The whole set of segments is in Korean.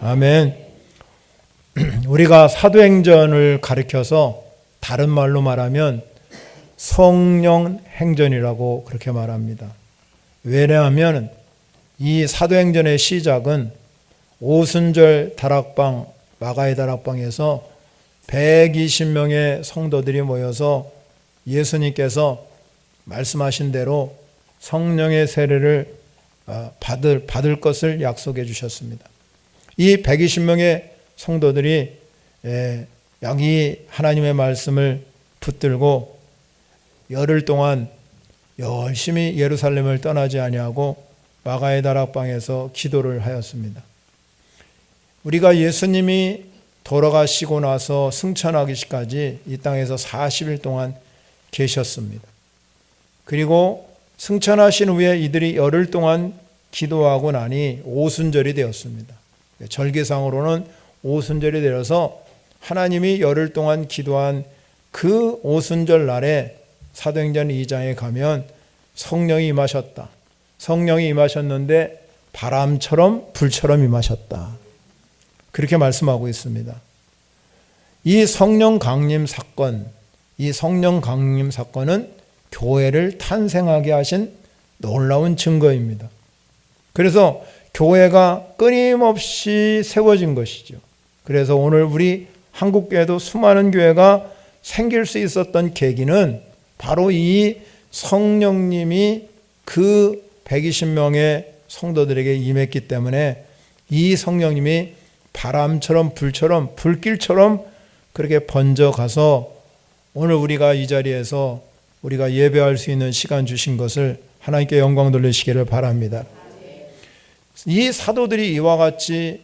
아멘. 우리가 사도행전을 가리켜서 다른 말로 말하면 성령 행전이라고 그렇게 말합니다. 왜냐하면 이 사도행전의 시작은 오순절 다락방, 마가의 다락방에서 120명의 성도들이 모여서 예수님께서 말씀하신 대로 성령의 세례를 받을 것을 약속해 주셨습니다. 이 120명의 성도들이 여기 하나님의 말씀을 붙들고 열흘 동안 열심히 예루살렘을 떠나지 아니하고 마가의 다락방에서 기도를 하였습니다. 우리가 예수님이 돌아가시고 나서 승천하기까지 이 땅에서 40일 동안 계셨습니다. 그리고 승천하신 후에 이들이 열흘 동안 기도하고 나니 오순절이 되었습니다. 절기상으로는 오순절이 되어서 하나님이 열흘 동안 기도한 그 오순절 날에 사도행전 2장에 가면 성령이 임하셨다. 성령이 임하셨는데 바람처럼 불처럼 임하셨다. 그렇게 말씀하고 있습니다. 이 성령 강림 사건, 이 성령 강림 사건은 교회를 탄생하게 하신 놀라운 증거입니다. 그래서 교회가 끊임없이 세워진 것이죠. 그래서 오늘 우리 한국교회도 수많은 교회가 생길 수 있었던 계기는 바로 이 성령님이 그 120명의 성도들에게 임했기 때문에 이 성령님이 바람처럼 불처럼 불길처럼 그렇게 번져가서 오늘 우리가 이 자리에서 우리가 예배할 수 있는 시간 주신 것을 하나님께 영광 돌리시기를 바랍니다. 이 사도들이 이와 같이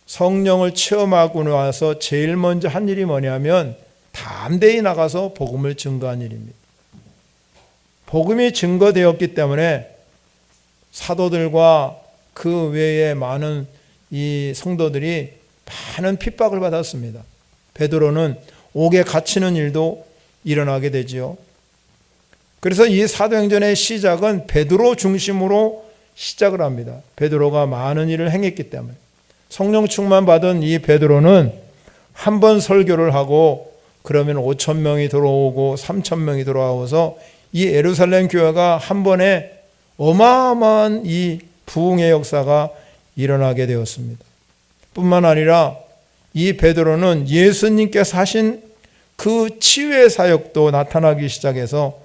성령을 체험하고 나서 제일 먼저 한 일이 뭐냐면 담대히 나가서 복음을 증거한 일입니다. 복음이 증거되었기 때문에 사도들과 그 외에 많은 이 성도들이 많은 핍박을 받았습니다. 베드로는 옥에 갇히는 일도 일어나게 되지요. 그래서 이 사도행전의 시작은 베드로 중심으로 시작을 합니다. 베드로가 많은 일을 행했기 때문에. 성령 충만 받은 이 베드로는 한 번 설교를 하고 그러면 5,000명이 들어오고 3,000명이 들어와서 이 예루살렘 교회가 한 번에 어마어마한 이 부흥의 역사가 일어나게 되었습니다. 뿐만 아니라 이 베드로는 예수님께서 하신 그 치유의 사역도 나타나기 시작해서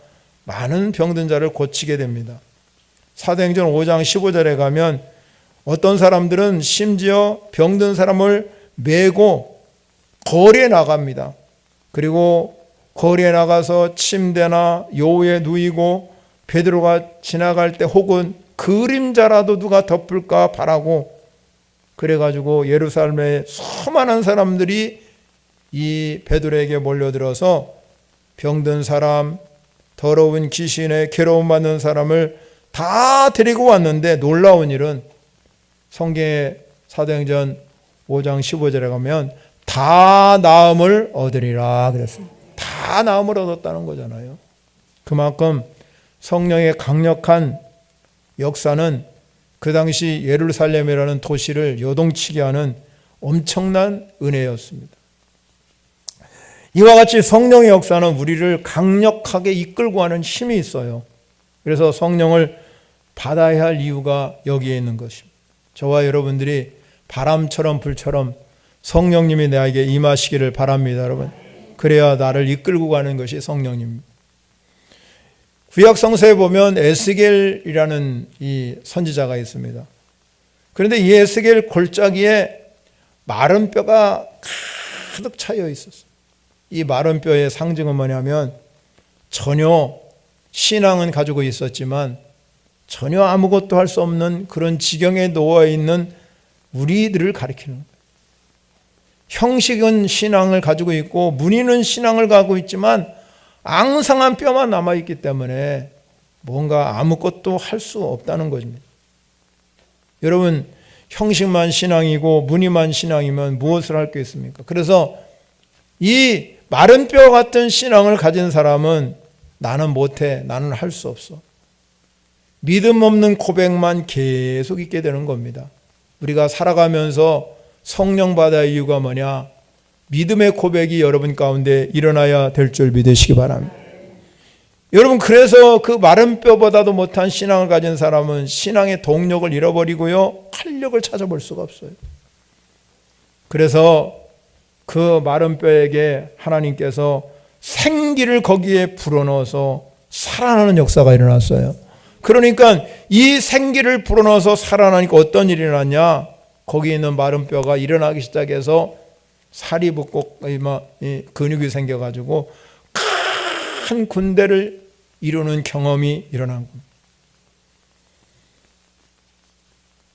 많은 병든 자를 고치게 됩니다. 사도행전 5장 15절에 가면 어떤 사람들은 심지어 병든 사람을 메고 거리에 나갑니다. 그리고 거리에 나가서 침대나 요에 누이고 베드로가 지나갈 때 혹은 그림자라도 누가 덮을까 바라고 그래가지고 예루살렘에 수많은 사람들이 이 베드로에게 몰려들어서 병든 사람, 더러운 귀신에 괴로움 받는 사람을 다 데리고 왔는데 놀라운 일은 성경의 사도행전 5장 15절에 가면 다 나음을 얻으리라 그랬습니다. 다 나음을 얻었다는 거잖아요. 그만큼 성령의 강력한 역사는 그 당시 예루살렘이라는 도시를 요동치게 하는 엄청난 은혜였습니다. 이와 같이 성령의 역사는 우리를 강력하게 이끌고 가는 힘이 있어요. 그래서 성령을 받아야 할 이유가 여기에 있는 것입니다. 저와 여러분들이 바람처럼 불처럼 성령님이 나에게 임하시기를 바랍니다, 여러분. 그래야 나를 이끌고 가는 것이 성령님입니다. 구약 성서에 보면 에스겔이라는 이 선지자가 있습니다. 그런데 이 에스겔 골짜기에 마른 뼈가 가득 차여 있었어요. 이 마른 뼈의 상징은 뭐냐면 전혀 신앙은 가지고 있었지만 전혀 아무것도 할 수 없는 그런 지경에 놓여 있는 우리들을 가리키는 거예요. 형식은 신앙을 가지고 있고 문의는 신앙을 가지고 있지만 앙상한 뼈만 남아있기 때문에 뭔가 아무것도 할 수 없다는 것입니다. 여러분, 형식만 신앙이고 문의만 신앙이면 무엇을 할 게 있습니까? 그래서 이 마른 뼈 같은 신앙을 가진 사람은 나는 못해, 나는 할 수 없어. 믿음 없는 고백만 계속 있게 되는 겁니다. 우리가 살아가면서 성령 받아야 할 이유가 뭐냐? 믿음의 고백이 여러분 가운데 일어나야 될 줄 믿으시기 바랍니다. 여러분, 그래서 그 마른 뼈보다도 못한 신앙을 가진 사람은 신앙의 동력을 잃어버리고요, 활력을 찾아볼 수가 없어요. 그래서 그 마른 뼈에게 하나님께서 생기를 거기에 불어넣어서 살아나는 역사가 일어났어요. 그러니까 이 생기를 불어넣어서 살아나니까 어떤 일이 일어났냐? 거기 있는 마른 뼈가 일어나기 시작해서 살이 붙고 근육이 생겨가지고 큰 군대를 이루는 경험이 일어난 겁니다.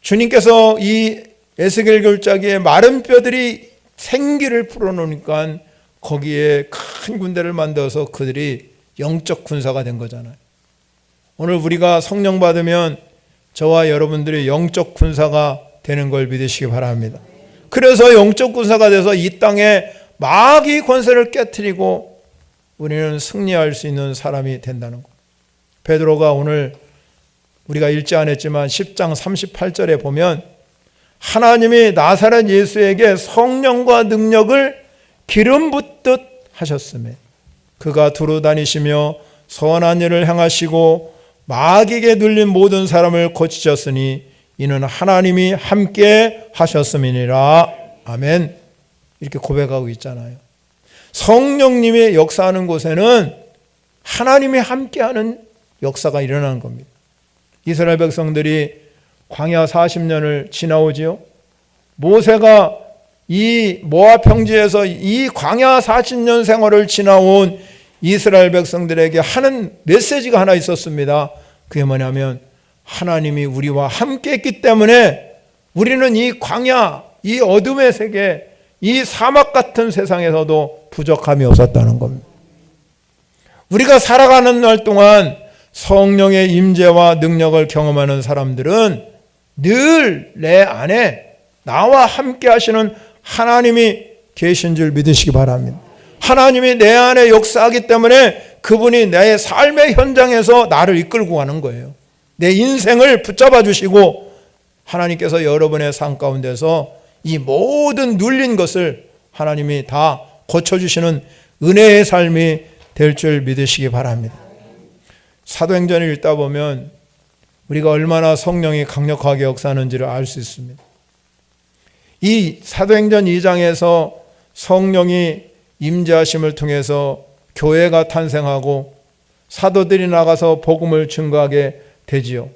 주님께서 이 에스겔 골짜기에 마른 뼈들이 생기를 불어넣으니까 거기에 큰 군대를 만들어서 그들이 영적 군사가 된 거잖아요. 오늘 우리가 성령 받으면 저와 여러분들이 영적 군사가 되는 걸 믿으시기 바랍니다. 그래서 영적 군사가 돼서 이 땅에 마귀 권세를 깨트리고 우리는 승리할 수 있는 사람이 된다는 것. 베드로가 오늘 우리가 읽지 않았지만 10장 38절에 보면 하나님이 나사렛 예수에게 성령과 능력을 기름 붓듯 하셨으며 그가 두루 다니시며 선한 일을 행하시고 마귀에게 눌린 모든 사람을 고치셨으니 이는 하나님이 함께 하셨음이니라. 아멘. 이렇게 고백하고 있잖아요. 성령님의 역사하는 곳에는 하나님이 함께하는 역사가 일어나는 겁니다. 이스라엘 백성들이 광야 40년을 지나오지요. 모세가 이 모압 평지에서 이 광야 40년 생활을 지나온 이스라엘 백성들에게 하는 메시지가 하나 있었습니다. 그게 뭐냐면 하나님이 우리와 함께 했기 때문에 우리는 이 광야, 이 어둠의 세계, 이 사막 같은 세상에서도 부족함이 없었다는 겁니다. 우리가 살아가는 날 동안 성령의 임재와 능력을 경험하는 사람들은 늘 내 안에 나와 함께 하시는 하나님이 계신 줄 믿으시기 바랍니다. 하나님이 내 안에 역사하기 때문에 그분이 내 삶의 현장에서 나를 이끌고 가는 거예요. 내 인생을 붙잡아 주시고 하나님께서 여러분의 삶 가운데서 이 모든 눌린 것을 하나님이 다 고쳐주시는 은혜의 삶이 될 줄 믿으시기 바랍니다. 사도행전을 읽다 보면 우리가 얼마나 성령이 강력하게 역사하는지를 알 수 있습니다. 이 사도행전 2장에서 성령이 임재하심을 통해서 교회가 탄생하고 사도들이 나가서 복음을 증거하게 되지요.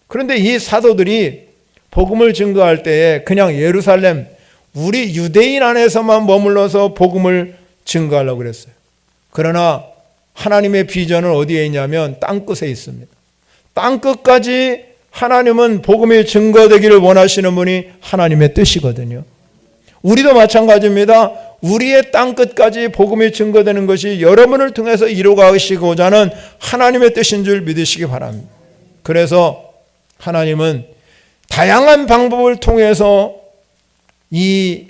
그런데 이 사도들이 복음을 증거할 때에 그냥 예루살렘, 우리 유대인 안에서만 머물러서 복음을 증거하려고 그랬어요. 그러나 하나님의 비전은 어디에 있냐면 땅끝에 있습니다. 땅끝까지 하나님은 복음이 증거되기를 원하시는 분이 하나님의 뜻이거든요. 우리도 마찬가지입니다. 우리의 땅끝까지 복음이 증거되는 것이 여러분을 통해서 이루어가시고자 하는 하나님의 뜻인 줄 믿으시기 바랍니다. 그래서 하나님은 다양한 방법을 통해서 이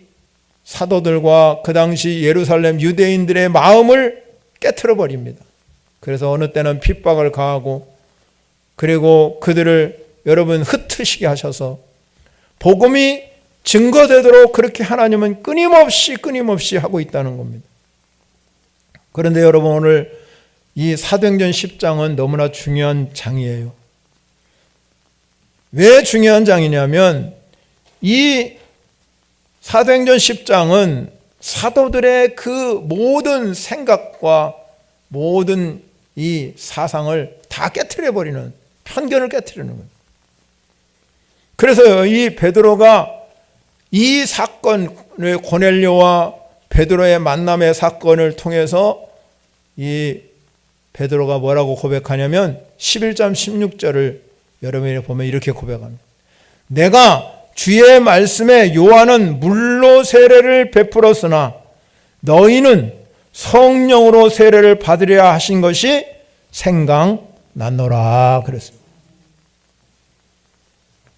사도들과 그 당시 예루살렘 유대인들의 마음을 깨트려 버립니다. 그래서 어느 때는 핍박을 가하고 그리고 그들을 여러분 흩으시게 하셔서 복음이 증거되도록 그렇게 하나님은 끊임없이 하고 있다는 겁니다. 그런데 여러분 오늘 이 사도행전 10장은 너무나 중요한 장이에요. 왜 중요한 장이냐면 이 사도행전 10장은 사도들의 그 모든 생각과 모든 이 사상을 다 깨트려버리는, 편견을 깨트리는 거예요. 그래서 이 베드로가 이 사건을 고넬료와 베드로의 만남의 사건을 통해서 이 베드로가 뭐라고 고백하냐면 11장 16절을 여러분이 보면 이렇게 고백합니다. 내가 주의 말씀에 요한은 물로 세례를 베풀었으나 너희는 성령으로 세례를 받으려 하신 것이 생각났노라 그랬습니다.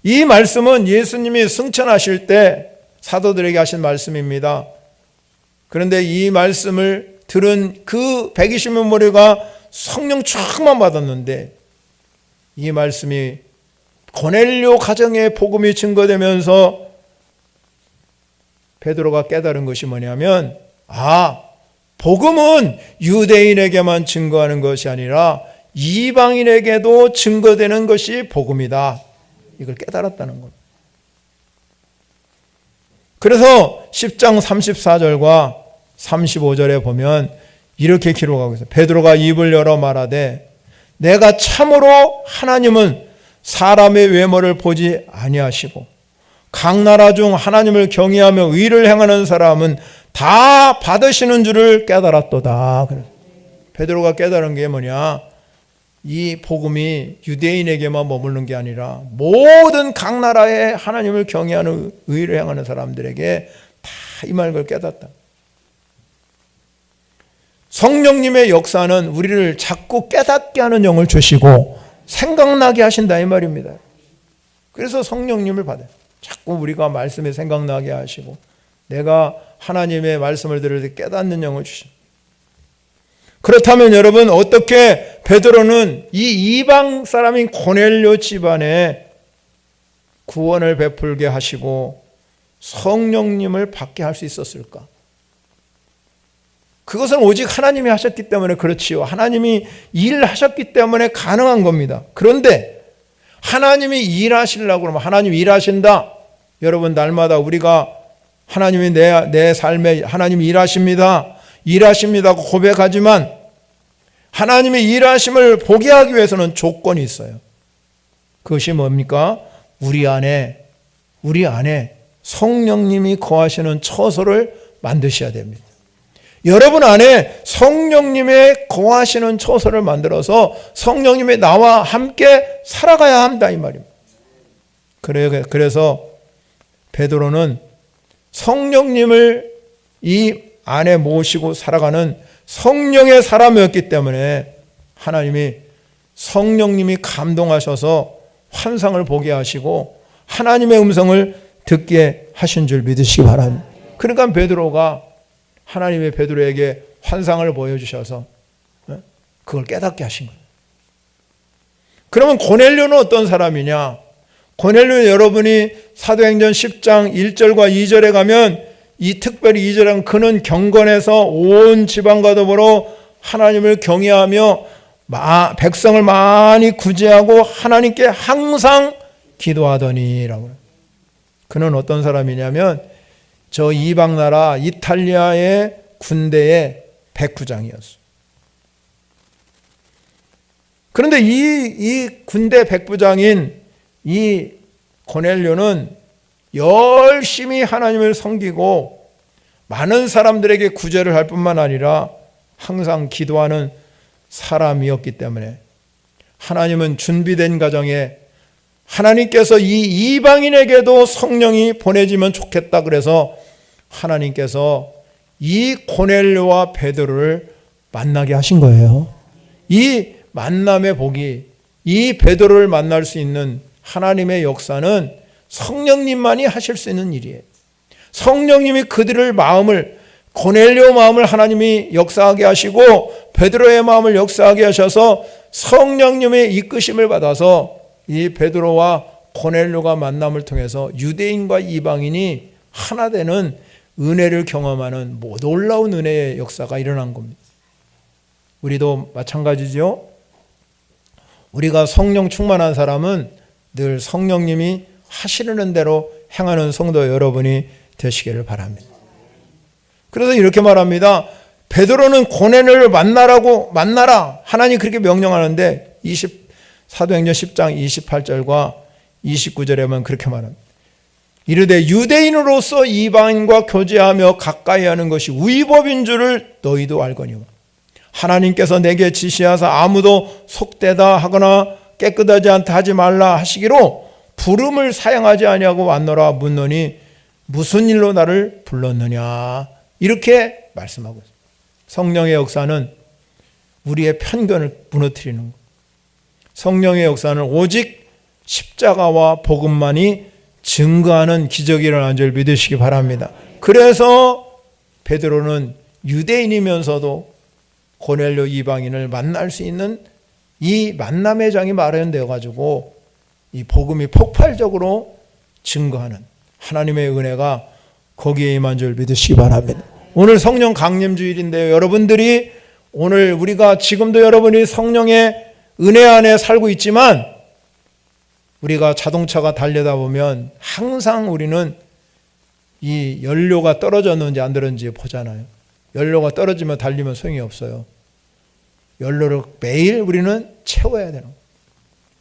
이 말씀은 예수님이 승천하실 때 사도들에게 하신 말씀입니다. 그런데 이 말씀을 들은 그 120명 무리가 성령 충만 받았는데 이 말씀이 고넬료 가정의 복음이 증거되면서 베드로가 깨달은 것이 뭐냐면, 복음은 유대인에게만 증거하는 것이 아니라 이방인에게도 증거되는 것이 복음이다. 이걸 깨달았다는 겁니다. 그래서 10장 34절과 35절에 보면 이렇게 기록하고 있어요. 베드로가 입을 열어 말하되 내가 참으로 하나님은 사람의 외모를 보지 아니하시고 각 나라 중 하나님을 경외하며 의를 행하는 사람은 다 받으시는 줄을 깨달았도다. 베드로가 깨달은 게 뭐냐? 이 복음이 유대인에게만 머무르는 게 아니라 모든 각 나라에 하나님을 경외하는 의를 행하는 사람들에게 다 이 말을 깨닫다. 성령님의 역사는 우리를 자꾸 깨닫게 하는 영을 주시고 생각나게 하신다 이 말입니다. 그래서 성령님을 받아요. 자꾸 우리가 말씀에 생각나게 하시고 내가 하나님의 말씀을 들을 때 깨닫는 영을 주십니다. 그렇다면 여러분, 어떻게 베드로는 이 이방 사람인 고넬료 집안에 구원을 베풀게 하시고 성령님을 받게 할 수 있었을까? 그것은 오직 하나님이 하셨기 때문에 그렇지요. 하나님이 일하셨기 때문에 가능한 겁니다. 그런데 하나님이 일하시려고 그러면 하나님 일하신다. 여러분, 날마다 우리가 하나님이 내 삶에 하나님이 일하십니다고 고백하지만 하나님의 일하심을 보게 하기 위해서는 조건이 있어요. 그것이 뭡니까? 우리 안에 성령님이 거하시는 처소를 만드셔야 됩니다. 여러분 안에 성령님의 거하시는 처소를 만들어서 성령님이 나와 함께 살아가야 한다 이 말입니다. 그래서 베드로는 성령님을 이 안에 모시고 살아가는 성령의 사람이었기 때문에 하나님이 성령님이 감동하셔서 환상을 보게 하시고 하나님의 음성을 듣게 하신 줄 믿으시기 바랍니다. 그러니까 베드로가 하나님의 베드로에게 환상을 보여주셔서 그걸 깨닫게 하신 거예요. 그러면 고넬료는 어떤 사람이냐? 고넬료 여러분이 사도행전 10장 1절과 2절에 가면 이 특별히 2절은 그는 경건해서 온 지방과 더불어 하나님을 경외하며 백성을 많이 구제하고 하나님께 항상 기도하더니라고. 그는 어떤 사람이냐면 저 이방 나라 이탈리아의 군대의 백부장이었어요. 그런데 이 군대 백부장인 이 고넬료는 열심히 하나님을 섬기고 많은 사람들에게 구제를 할 뿐만 아니라 항상 기도하는 사람이었기 때문에 하나님은 준비된 가정에 하나님께서 이 이방인에게도 성령이 보내지면 좋겠다 그래서 하나님께서 이 고넬료와 베드로를 만나게 하신 거예요. 이 만남의 복이 이 베드로를 만날 수 있는 하나님의 역사는 성령님만이 하실 수 있는 일이에요. 성령님이 그들의 마음을 고넬료 마음을 하나님이 역사하게 하시고 베드로의 마음을 역사하게 하셔서 성령님의 이끄심을 받아서 이 베드로와 고넬료가 만남을 통해서 유대인과 이방인이 하나 되는 은혜를 경험하는 놀라운 은혜의 역사가 일어난 겁니다. 우리도 마찬가지죠. 우리가 성령 충만한 사람은 늘 성령님이 하시려는 대로 행하는 성도 여러분이 되시기를 바랍니다. 그래서 이렇게 말합니다. 베드로는 고넬료를 만나라. 하나님 그렇게 명령하는데 사도행전 10장 28절과 29절에 보면 그렇게 말합니다. 이르되 유대인으로서 이방인과 교제하며 가까이 하는 것이 위법인 줄을 너희도 알거니와 하나님께서 내게 지시하사 아무도 속되다 하거나 깨끗하지 않다 하지 말라 하시기로 부름을 사용하지 아니하고 왔노라 묻노니 무슨 일로 나를 불렀느냐 이렇게 말씀하고 있습니다. 성령의 역사는 우리의 편견을 무너뜨리는 것. 성령의 역사는 오직 십자가와 복음만이 증거하는 기적이 일어난 줄 믿으시기 바랍니다. 그래서 베드로는 유대인이면서도 고넬료 이방인을 만날 수 있는 이 만남의 장이 마련되어 가지고 이 복음이 폭발적으로 증거하는 하나님의 은혜가 거기에 임한 줄 믿으시기 바랍니다. 오늘 성령 강림 주일인데요. 여러분들이 오늘 우리가 지금도 여러분이 성령의 은혜 안에 살고 있지만 우리가 자동차가 달려다 보면 항상 우리는 이 연료가 떨어졌는지 안 떨어졌는지 보잖아요. 연료가 떨어지면 달리면 소용이 없어요. 연료를 매일 우리는 채워야 되는 거예요.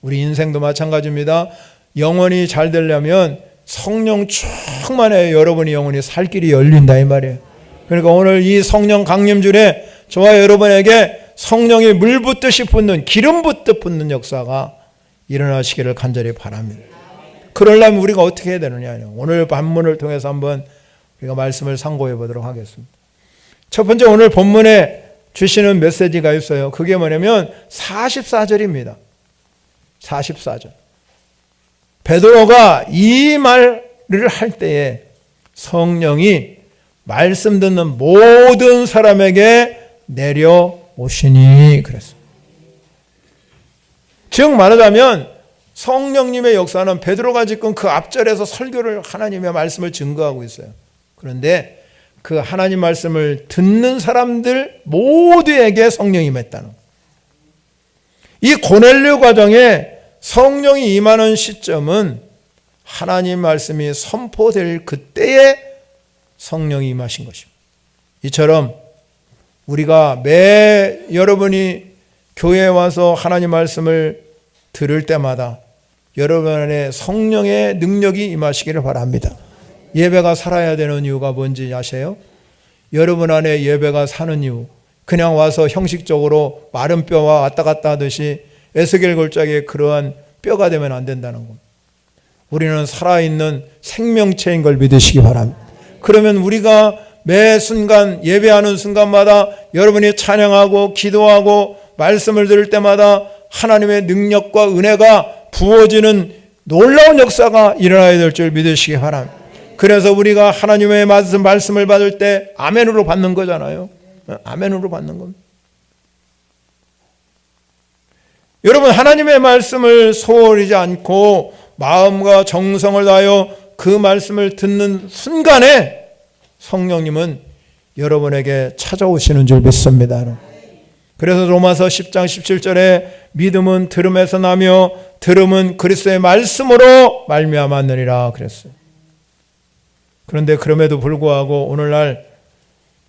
우리 인생도 마찬가지입니다. 영혼이 잘 되려면 성령 충만해 여러분이 영혼이 살 길이 열린다 이 말이에요. 그러니까 오늘 이 성령 강림주일에 저와 여러분에게 성령이 물 붓듯이 붓는 기름 붓듯 붓는 역사가 일어나시기를 간절히 바랍니다. 그러려면 우리가 어떻게 해야 되느냐. 오늘 본문을 통해서 한번 우리가 말씀을 상고해 보도록 하겠습니다. 첫 번째 오늘 본문에 주시는 메시지가 있어요. 그게 뭐냐면 44절입니다. 44절. 베드로가 이 말을 할 때에 성령이 말씀 듣는 모든 사람에게 내려오시니 그랬어요. 즉 말하자면 성령님의 역사는 베드로가 지금 그 앞절에서 설교를 하나님의 말씀을 증거하고 있어요. 그런데 그 하나님 말씀을 듣는 사람들 모두에게 성령이 임했다는 거예요. 이 고넬료 과정에 성령이 임하는 시점은 하나님 말씀이 선포될 그때에 성령이 임하신 것입니다. 이처럼 우리가 여러분이 교회에 와서 하나님 말씀을 들을 때마다 여러분 안에 성령의 능력이 임하시기를 바랍니다. 예배가 살아야 되는 이유가 뭔지 아세요? 여러분 안에 예배가 사는 이유, 그냥 와서 형식적으로 마른 뼈와 왔다 갔다 하듯이 에스겔 골짜기에 그러한 뼈가 되면 안 된다는 겁니다. 우리는 살아있는 생명체인 걸 믿으시기 바랍니다. 그러면 우리가 매 순간 예배하는 순간마다 여러분이 찬양하고 기도하고 말씀을 들을 때마다 하나님의 능력과 은혜가 부어지는 놀라운 역사가 일어나야 될 줄 믿으시기 바랍니다. 그래서 우리가 하나님의 말씀을 받을 때 아멘으로 받는 거잖아요. 아멘으로 받는 겁니다. 여러분 하나님의 말씀을 소홀히지 않고 마음과 정성을 다하여 그 말씀을 듣는 순간에 성령님은 여러분에게 찾아오시는 줄 믿습니다. 그래서 로마서 10장 17절에 믿음은 들음에서 나며 들음은 그리스도의 말씀으로 말미암았느니라 그랬어요. 그런데 그럼에도 불구하고 오늘날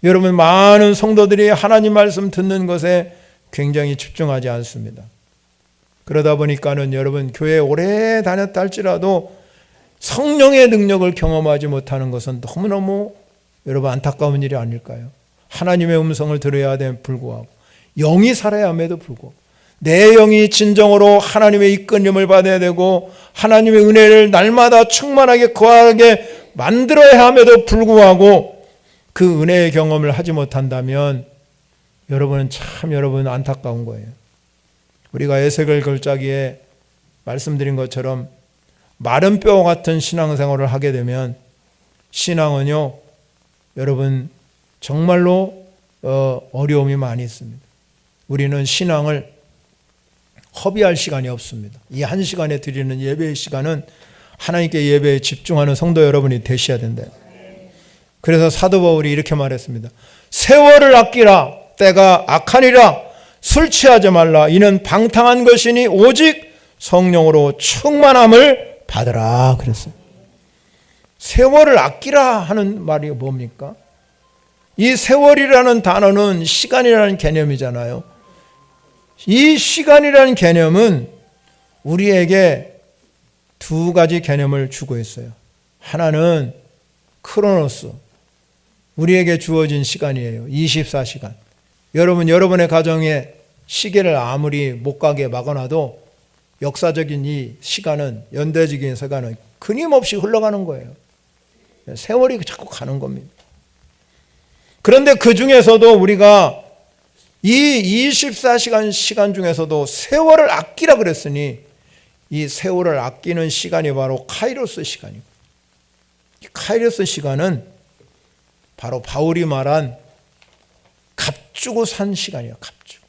여러분 많은 성도들이 하나님 말씀 듣는 것에 굉장히 집중하지 않습니다. 그러다 보니까는 여러분 교회에 오래 다녔다 할지라도 성령의 능력을 경험하지 못하는 것은 너무너무 여러분 안타까운 일이 아닐까요? 하나님의 음성을 들어야 됨에 불구하고 영이 살아야 함에도 불구하고 내 영이 진정으로 하나님의 이끌림을 받아야 되고 하나님의 은혜를 날마다 충만하게 거하게 만들어야 함에도 불구하고 그 은혜의 경험을 하지 못한다면 여러분은 참 안타까운 거예요. 우리가 에스겔 골짜기에 말씀드린 것처럼 마른 뼈 같은 신앙생활을 하게 되면 신앙은요 여러분 정말로 어려움이 많이 있습니다. 우리는 신앙을 허비할 시간이 없습니다. 이 한 시간에 드리는 예배의 시간은 하나님께 예배에 집중하는 성도 여러분이 되셔야 된다. 그래서 사도 바울이 이렇게 말했습니다. 세월을 아끼라 때가 악하니라 술 취하지 말라 이는 방탕한 것이니 오직 성령으로 충만함을 받으라 그랬어요. 세월을 아끼라 하는 말이 뭡니까? 이 세월이라는 단어는 시간이라는 개념이잖아요. 이 시간이라는 개념은 우리에게 두 가지 개념을 주고 있어요. 하나는 크로노스, 우리에게 주어진 시간이에요. 24시간. 여러분의 가정에 시계를 아무리 못 가게 막아놔도 역사적인 이 시간은, 연대적인 시간은 끊임없이 흘러가는 거예요. 세월이 자꾸 가는 겁니다. 그런데 그 중에서도 우리가 이 24시간 시간 중에서도 세월을 아끼라 그랬으니 이 세월을 아끼는 시간이 바로 카이로스 시간이고, 이 카이로스 시간은 바로 바울이 말한 값주고 산 시간이에요. 값주고.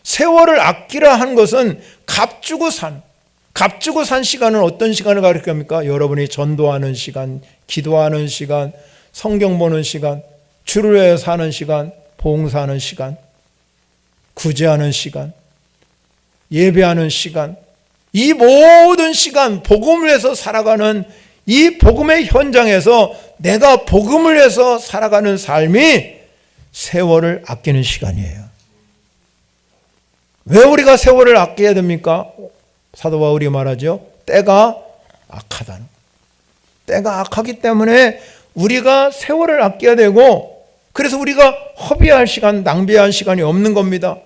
세월을 아끼라 한 것은 값주고 산 시간은 어떤 시간을 가리킵니까? 여러분이 전도하는 시간, 기도하는 시간, 성경 보는 시간, 주를 위해 사는 시간, 봉사하는 시간, 구제하는 시간, 예배하는 시간, 이 모든 시간 복음을 위해서 살아가는 이 복음의 현장에서 내가 복음을 위해서 살아가는 삶이 세월을 아끼는 시간이에요. 왜 우리가 세월을 아껴야 됩니까? 사도 바울이 말하죠. 때가 악하다는 거예요. 때가 악하기 때문에 우리가 세월을 아껴야 되고, 그래서 우리가 허비할 시간, 낭비할 시간이 없는 겁니다.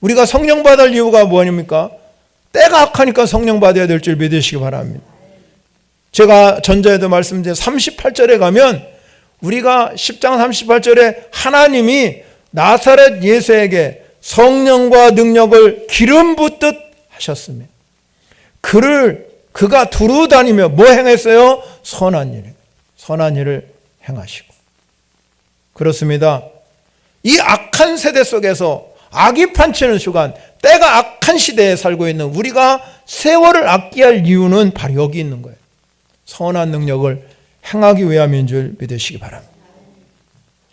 우리가 성령 받을 이유가 뭐입니까? 때가 악하니까 성령 받아야 될 줄 믿으시기 바랍니다. 제가 전자에도 말씀드린 38절에 가면 우리가 10장 38절에 하나님이 나사렛 예수에게 성령과 능력을 기름 붓듯 하셨으며 그가 두루 다니며 뭐 행했어요? 선한 일을 행하시고. 그렇습니다. 이 악한 세대 속에서 악이 판치는 시간, 때가 악한 시대에 살고 있는 우리가 세월을 아껴야 할 이유는 바로 여기 있는 거예요. 선한 능력을 행하기 위함인 줄 믿으시기 바랍니다.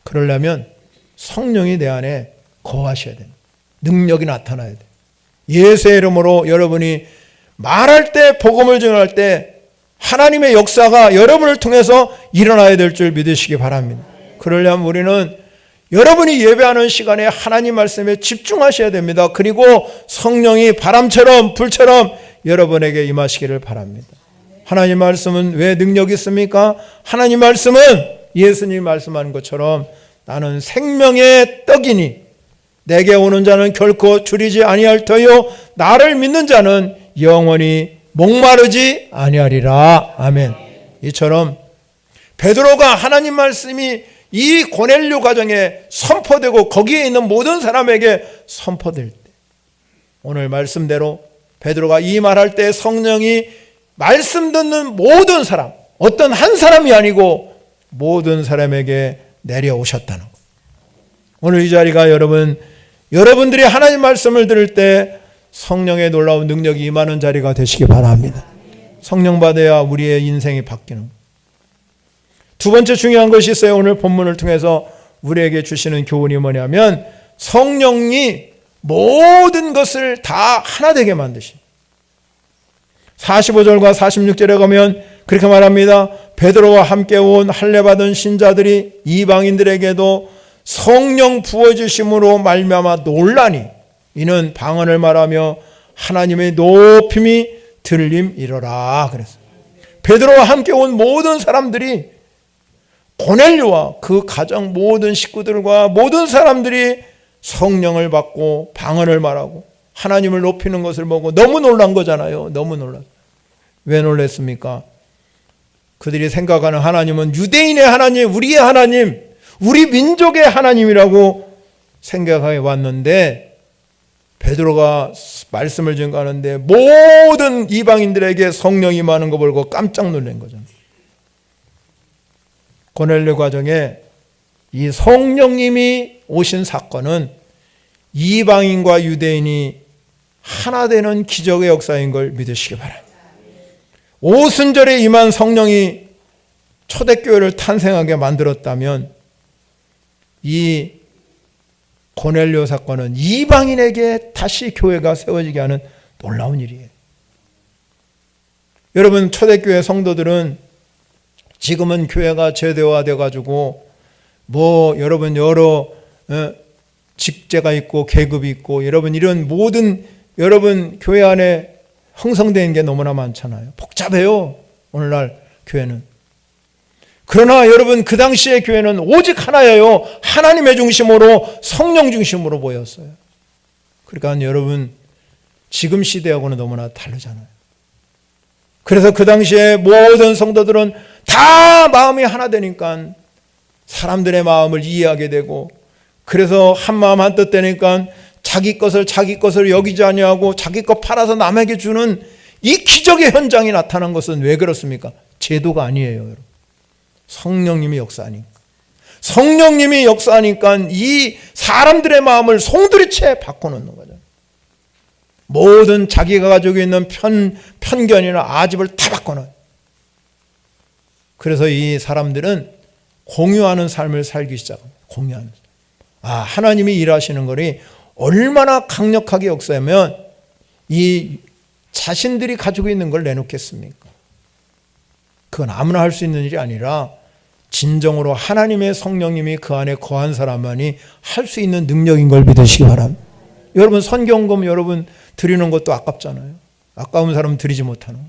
그러려면 성령이 내 안에 거하셔야 됩니다. 능력이 나타나야 돼요. 예수의 이름으로 여러분이 말할 때, 복음을 전할 때 하나님의 역사가 여러분을 통해서 일어나야 될 줄 믿으시기 바랍니다. 그러려면 우리는 여러분이 예배하는 시간에 하나님 말씀에 집중하셔야 됩니다. 그리고 성령이 바람처럼 불처럼 여러분에게 임하시기를 바랍니다. 하나님 말씀은 왜 능력이 있습니까? 하나님 말씀은 예수님이 말씀하는 것처럼 나는 생명의 떡이니 내게 오는 자는 결코 줄이지 아니할 터요 나를 믿는 자는 영원히 목마르지 아니하리라. 아멘. 이처럼 베드로가 하나님 말씀이 이 고넬료 가정에 선포되고 거기에 있는 모든 사람에게 선포될 때, 오늘 말씀대로 베드로가 이 말할 때 성령이 말씀 듣는 모든 사람, 어떤 한 사람이 아니고 모든 사람에게 내려오셨다는 것. 오늘 이 자리가 여러분들이 하나님 말씀을 들을 때 성령의 놀라운 능력이 임하는 자리가 되시기 바랍니다. 성령 받아야 우리의 인생이 바뀌는 것. 두 번째 중요한 것이 있어요. 오늘 본문을 통해서 우리에게 주시는 교훈이 뭐냐면 성령이 모든 것을 다 하나 되게 만드십니다. 45절과 46절에 가면 그렇게 말합니다. 베드로와 함께 온 할례 받은 신자들이 이방인들에게도 성령 부어주심으로 말미암아 놀라니 이는 방언을 말하며 하나님의 높임이 들림이로라. 그랬어요. 베드로와 함께 온 모든 사람들이, 고넬료와 그 가정 모든 식구들과 모든 사람들이 성령을 받고 방언을 말하고 하나님을 높이는 것을 보고 너무 놀란 거잖아요. 너무 놀랐어요. 왜 놀랐습니까? 그들이 생각하는 하나님은 유대인의 하나님, 우리의 하나님, 우리 민족의 하나님이라고 생각해 왔는데 베드로가 말씀을 증거하는데 모든 이방인들에게 성령이 임하는 거 보고 깜짝 놀란 거잖아요. 고넬료 가정에 이 성령님이 오신 사건은 이방인과 유대인이 하나 되는 기적의 역사인 걸 믿으시기 바랍니다. 오순절에 임한 성령이 초대교회를 탄생하게 만들었다면 이 고넬료 사건은 이방인에게 다시 교회가 세워지게 하는 놀라운 일이에요. 여러분, 초대교회 성도들은 지금은 교회가 제도화되어 가지고 여러분 여러 직제가 있고 계급이 있고 여러분 이런 모든 여러분 교회 안에 형성된 게 너무나 많잖아요. 복잡해요. 오늘날 교회는. 그러나 여러분 그 당시의 교회는 오직 하나예요. 하나님의 중심으로 성령 중심으로 보였어요. 그러니까 여러분 지금 시대하고는 너무나 다르잖아요. 그래서 그 당시에 모든 성도들은 다 마음이 하나 되니까 사람들의 마음을 이해하게 되고, 그래서 한 마음 한 뜻 되니까 자기 것을 여기지 아니하고 자기 것 팔아서 남에게 주는 이 기적의 현장이 나타난 것은 왜 그렇습니까? 제도가 아니에요, 여러분. 성령님이 역사하니까. 성령님이 역사하니까 이 사람들의 마음을 송두리째 바꿔놓는 거죠. 모든 자기가 가지고 있는 편견이나 아집을 다 바꿔놔요. 그래서 이 사람들은 공유하는 삶을 살기 시작합니다. 공유하는 삶. 하나님이 일하시는 것이 얼마나 강력하게 역사하면 이 자신들이 가지고 있는 걸 내놓겠습니까? 그건 아무나 할 수 있는 일이 아니라 진정으로 하나님의 성령님이 그 안에 거한 사람만이 할 수 있는 능력인 걸 믿으시기 바랍니다. 여러분, 선경금 여러분 드리는 것도 아깝잖아요. 아까운 사람은 드리지 못하는 거.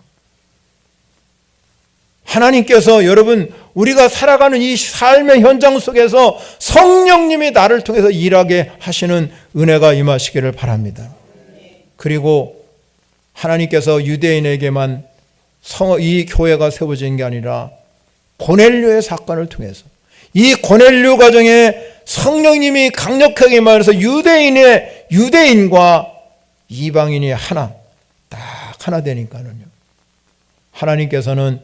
하나님께서 여러분, 우리가 살아가는 이 삶의 현장 속에서 성령님이 나를 통해서 일하게 하시는 은혜가 임하시기를 바랍니다. 그리고 하나님께서 유대인에게만 이 교회가 세워진 게 아니라 고넬료의 사건을 통해서 이 고넬료 가정에 성령님이 강력하게 말해서 유대인과 이방인이 딱 하나 되니까는요, 하나님께서는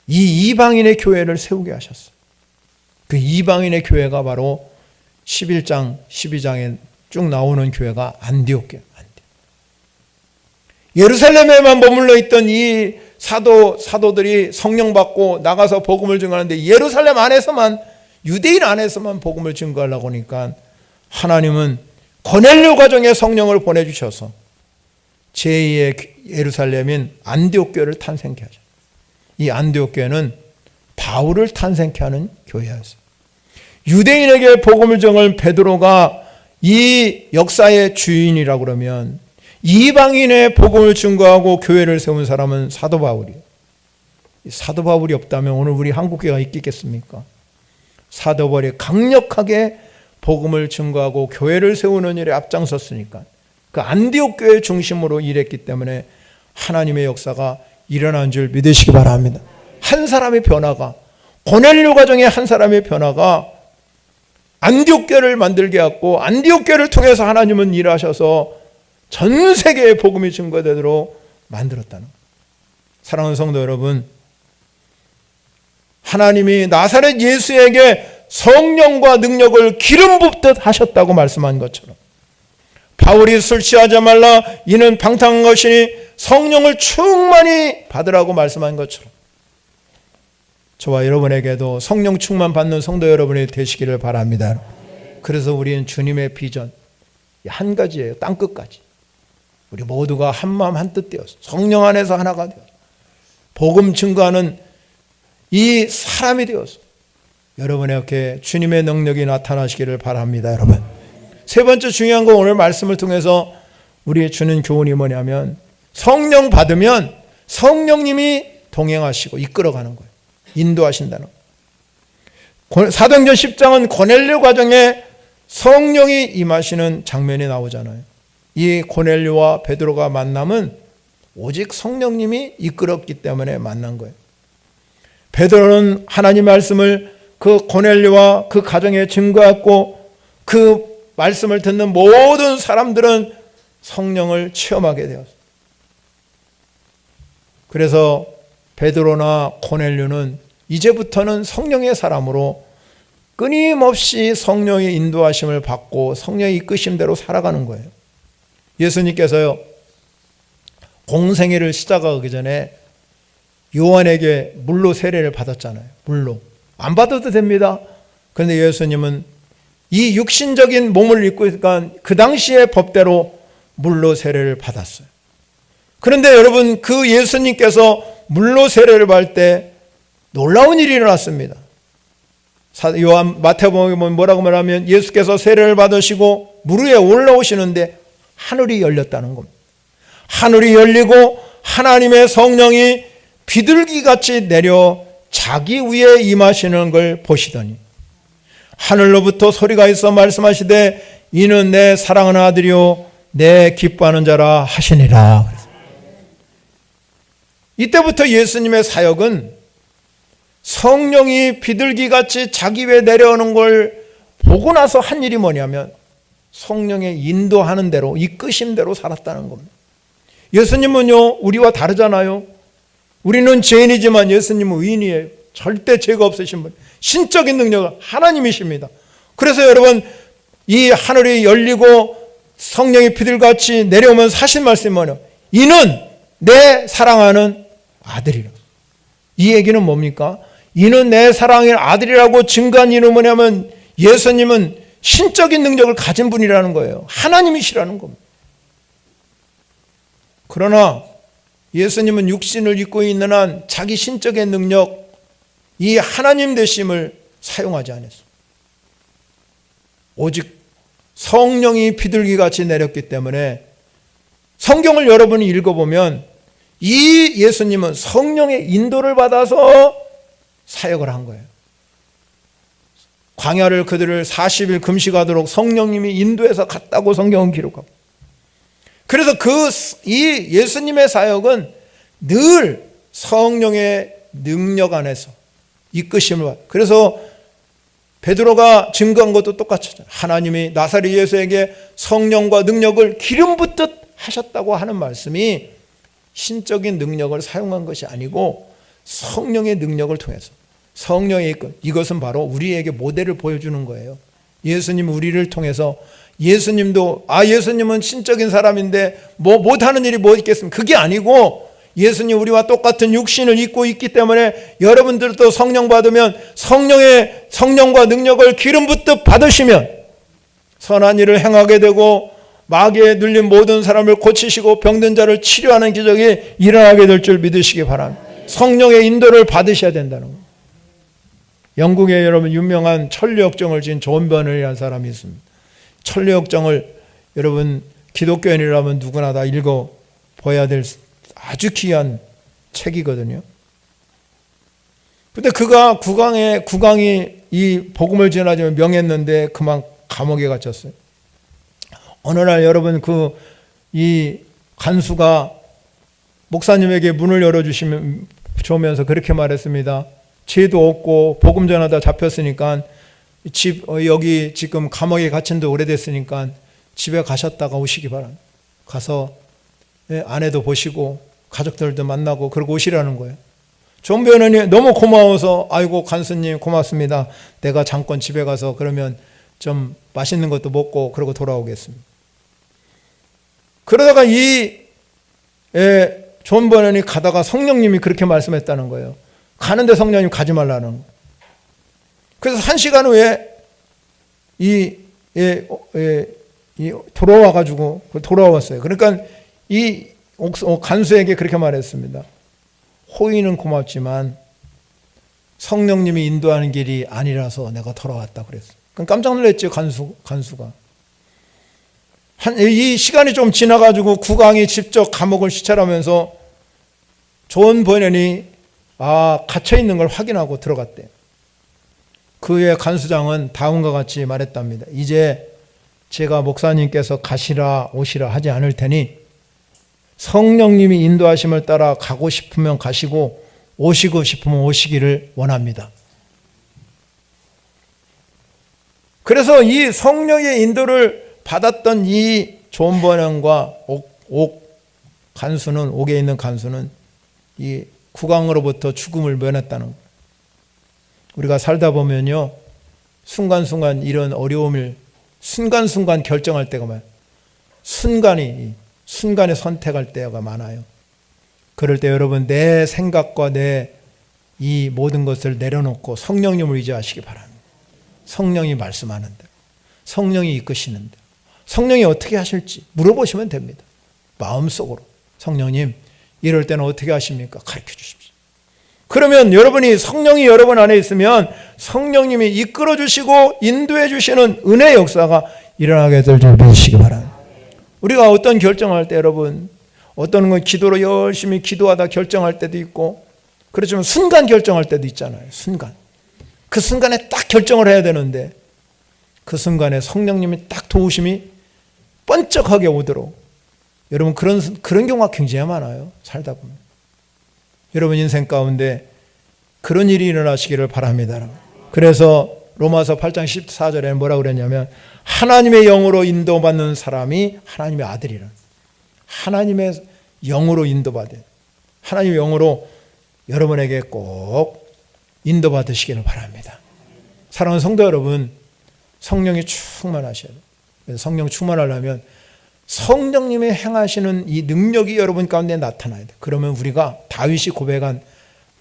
이 이방인의 교회를 세우게 하셨어요. 그 이방인의 교회가 바로 11장, 12장에 쭉 나오는 교회가 안디옥교회예요. 예루살렘에만 머물러 있던 이 사도들이 성령 받고 나가서 복음을 증거하는데 예루살렘 안에서만, 유대인 안에서만 복음을 증거하려고 하니까 하나님은 고넬료 가정에 성령을 보내주셔서 제2의 예루살렘인 안디옥 교회를 탄생케 하셨어요. 이 안디옥 교회는 바울을 탄생케 하는 교회였어요. 유대인에게 복음을 전할 베드로가 이 역사의 주인이라고 그러면 이방인의 복음을 증거하고 교회를 세운 사람은 사도 바울이에요. 사도 바울이 없다면 오늘 우리 한국교회가 있겠습니까? 사도 바울이 강력하게 복음을 증거하고 교회를 세우는 일에 앞장섰으니까 그 안디옥 교회 중심으로 일했기 때문에 하나님의 역사가 일어난 줄 믿으시기 바랍니다. 한 사람의 변화가, 고넬료 가정의 한 사람의 변화가 안디옥 교회를 만들게 했고, 안디옥 교회를 통해서 하나님은 일하셔서 전 세계에 복음이 증거되도록 만들었다는 거예요. 사랑하는 성도 여러분, 하나님이 나사렛 예수에게 성령과 능력을 기름 붓듯 하셨다고 말씀한 것처럼 바울이 술 취하지 말라 이는 방탕한 것이니 성령을 충만히 받으라고 말씀한 것처럼 저와 여러분에게도 성령 충만 받는 성도 여러분이 되시기를 바랍니다. 그래서 우리는 주님의 비전 한 가지예요. 땅끝까지 우리 모두가 한 마음 한 뜻 되어서 성령 안에서 하나가 되어서 복음 증거하는 이 사람이 되어서 여러분에게 주님의 능력이 나타나시기를 바랍니다. 여러분, 세 번째 중요한 건 오늘 말씀을 통해서 우리의 주는 교훈이 뭐냐면 성령 받으면 성령님이 동행하시고 이끌어가는 거예요. 인도하신다는 거예요. 사도행전 10장은 고넬료 가정에 성령이 임하시는 장면이 나오잖아요. 이 고넬료와 베드로가 만남은 오직 성령님이 이끌었기 때문에 만난 거예요. 베드로는 하나님 말씀을 그 고넬료와 그 가정에 증거했고 그 말씀을 듣는 모든 사람들은 성령을 체험하게 되었어요. 그래서 베드로나 고넬료는 이제부터는 성령의 사람으로 끊임없이 성령의 인도하심을 받고 성령의 이끄심대로 살아가는 거예요. 예수님께서요, 공생애를 시작하기 전에 요한에게 물로 세례를 받았잖아요. 물로. 안 받아도 됩니다. 그런데 예수님은 이 육신적인 몸을 입고 있으니까 그 당시의 법대로 물로 세례를 받았어요. 그런데 여러분, 그 예수님께서 물로 세례를 받을 때 놀라운 일이 일어났습니다. 요한 마태복음에 보면 뭐라고 말하면 예수께서 세례를 받으시고 물 위에 올라오시는데 하늘이 열렸다는 겁니다. 하늘이 열리고 하나님의 성령이 비둘기같이 내려 자기 위에 임하시는 걸 보시더니 하늘로부터 소리가 있어 말씀하시되 이는 내 사랑하는 아들이요 내 기뻐하는 자라 하시니라. 이때부터 예수님의 사역은 성령이 비둘기같이 자기 위에 내려오는 걸 보고 나서 한 일이 뭐냐면 성령의 인도하는 대로 이끄심대로 살았다는 겁니다. 예수님은요 우리와 다르잖아요. 우리는 죄인이지만 예수님은 의인이에요. 절대 죄가 없으신 분, 신적인 능력은 하나님이십니다. 그래서 여러분, 이 하늘이 열리고 성령이 비둘기같이 내려오면서 하신 말씀이 뭐냐, 이는 내 사랑하는 아들이라. 이 얘기는 뭡니까? 이는 내 사랑의 아들이라고 증거한 이유는 뭐냐면 예수님은 신적인 능력을 가진 분이라는 거예요. 하나님이시라는 겁니다. 그러나 예수님은 육신을 입고 있는 한 자기 신적인 능력, 이 하나님 되심을 사용하지 않았어요. 오직 성령이 비둘기같이 내렸기 때문에 성경을 여러분이 읽어보면 이 예수님은 성령의 인도를 받아서 사역을 한 거예요. 광야를 그들을 40일 금식하도록 성령님이 인도해서 갔다고 성경은 기록하고, 그래서 이 예수님의 사역은 늘 성령의 능력 안에서 이끄심을 받아요. 그래서 베드로가 증거한 것도 똑같잖아요. 하나님이 나사렛 예수에게 성령과 능력을 기름 붓듯 하셨다고 하는 말씀이 신적인 능력을 사용한 것이 아니고 성령의 능력을 통해서 성령의 이끌, 이것은 바로 우리에게 모델을 보여주는 거예요. 예수님 우리를 통해서, 예수님도 예수님은 신적인 사람인데 뭐 못하는 일이 뭐 있겠습니까? 그게 아니고 예수님 우리와 똑같은 육신을 입고 있기 때문에 여러분들도 성령 받으면 성령과 능력을 기름 붓듯 받으시면 선한 일을 행하게 되고 마귀에 눌린 모든 사람을 고치시고 병든 자를 치료하는 기적이 일어나게 될 줄 믿으시기 바랍니다. 성령의 인도를 받으셔야 된다는 거예요. 영국에 여러분 유명한 천리역정을 지은 존 버널이라는 사람이 있습니다. 천리역정을 여러분 기독교인이라면 누구나 다 읽어봐야 될 아주 귀한 책이거든요. 근데 그가 국왕이 이 복음을 전하자면 명했는데 그만 감옥에 갇혔어요. 어느 날 여러분 이 간수가 목사님에게 문을 열어주면서 그렇게 말했습니다. 죄도 없고 복음 전하다 잡혔으니까 여기 지금 감옥에 갇힌 지 오래됐으니까 집에 가셨다가 오시기 바랍니다. 가서 아내도 보시고 가족들도 만나고 그러고 오시라는 거예요. 존 변호인이 너무 고마워서 아이고 간수님 고맙습니다. 내가 잠깐 집에 가서 그러면 좀 맛있는 것도 먹고 그러고 돌아오겠습니다. 그러다가 존 버넌이 가다가 성령님이 그렇게 말씀했다는 거예요. 가는데 성령님 가지 말라는 거예요. 그래서 1시간 후에 돌아왔어요. 그러니까 이 간수에게 그렇게 말했습니다. 호의는 고맙지만 성령님이 인도하는 길이 아니라서 내가 돌아왔다 그랬어요. 그럼 깜짝 놀랐죠, 간수가. 이 시간이 좀 지나가지고 국왕이 직접 감옥을 시찰하면서 존 버넌이 갇혀있는 걸 확인하고 들어갔대요. 그의 간수장은 다음과 같이 말했답니다. 이제 제가 목사님께서 가시라 오시라 하지 않을 테니 성령님이 인도하심을 따라 가고 싶으면 가시고 오시고 싶으면 오시기를 원합니다. 그래서 이 성령의 인도를 받았던 이 존 버넌과 간수는, 옥에 있는 간수는 이 국왕으로부터 죽음을 면했다는 거예요. 우리가 살다 보면요, 순간순간 이런 어려움을 순간순간 결정할 때가 많아요. 순간에 선택할 때가 많아요. 그럴 때 여러분 내 생각과 내 이 모든 것을 내려놓고 성령님을 의지하시기 바랍니다. 성령이 말씀하는 대로, 성령이 이끄시는 대로, 성령이 어떻게 하실지 물어보시면 됩니다. 마음속으로 성령님 이럴 때는 어떻게 하십니까? 가르쳐 주십시오. 그러면 여러분이 성령이 여러분 안에 있으면 성령님이 이끌어 주시고 인도해 주시는 은혜의 역사가 일어나게 될 줄 믿으시기 바랍니다. 우리가 어떤 결정할 때 여러분, 어떤 건 기도로 열심히 기도하다 결정할 때도 있고, 그렇지만 순간 결정할 때도 있잖아요. 순간. 그 순간에 딱 결정을 해야 되는데 그 순간에 성령님이 딱 도우심이 번쩍하게 오도록, 여러분 그런 경우가 굉장히 많아요. 살다 보면. 여러분 인생 가운데 그런 일이 일어나시기를 바랍니다. 그래서 로마서 8장 14절에 뭐라고 그랬냐면 하나님의 영으로 인도받는 사람이 하나님의 아들이라. 하나님의 영으로 인도받아요. 하나님의 영으로 여러분에게 꼭 인도받으시기를 바랍니다. 사랑하는 성도 여러분, 성령이 충만하셔야 돼요. 그래서 성령 충만하려면 성령님이 행하시는 이 능력이 여러분 가운데 나타나야 돼요. 그러면 우리가 다윗이 고백한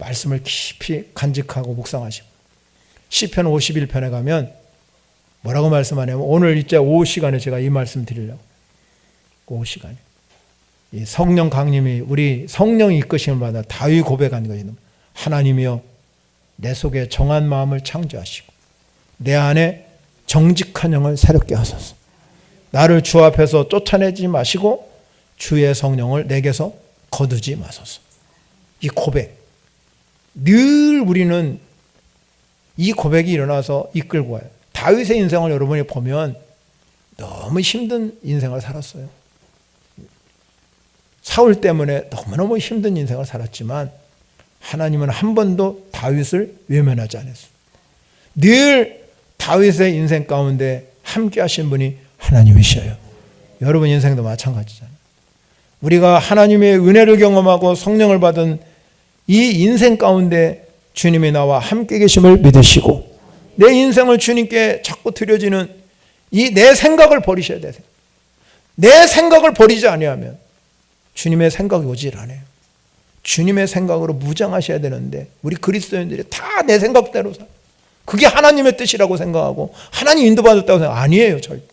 말씀을 깊이 간직하고 묵상하시고, 시편 51편에 가면 뭐라고 말씀하냐면, 오늘 이제 오후 시간에 제가 이 말씀 드리려고, 오후 시간에 이 성령 강림이, 우리 성령이 이끄심을 받아 다윗 고백한 것이, 하나님이여 내 속에 정한 마음을 창조하시고 내 안에 정직한 영을 새롭게 하소서. 나를 주 앞에서 쫓아내지 마시고 주의 성령을 내게서 거두지 마소서. 이 고백, 늘 우리는 이 고백이 일어나서 이끌고 와요. 다윗의 인생을 여러분이 보면 너무 힘든 인생을 살았어요. 사울 때문에 너무너무 힘든 인생을 살았지만 하나님은 한 번도 다윗을 외면하지 않았어요. 늘 다윗의 인생 가운데 함께 하신 분이 하나님이셔요. 여러분 인생도 마찬가지잖아요. 우리가 하나님의 은혜를 경험하고 성령을 받은 이 인생 가운데 주님이 나와 함께 계심을 믿으시고, 내 인생을 주님께 자꾸 드려지는 이 내 생각을 버리셔야 돼요. 내 생각을 버리지 아니하면 주님의 생각이 오질 않아요. 주님의 생각으로 무장하셔야 되는데 우리 그리스도인들이 다 내 생각대로 살아요. 그게 하나님의 뜻이라고 생각하고 하나님 인도받았다고 생각, 아니에요. 절대.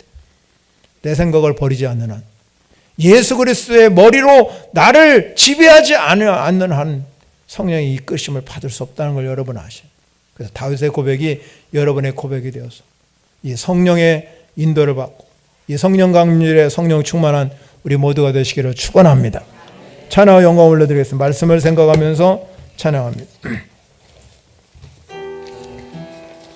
내 생각을 버리지 않는 한, 예수 그리스도의 머리로 나를 지배하지 않는 한 성령의 이끄심을 받을 수 없다는 걸 여러분 아셔요. 그래서 다윗의 고백이 여러분의 고백이 되어서 이 성령의 인도를 받고 이 성령 강림에 성령 충만한 우리 모두가 되시기를 축원합니다. 찬양과 영광을 올려드리겠습니다. 말씀을 생각하면서 찬양합니다.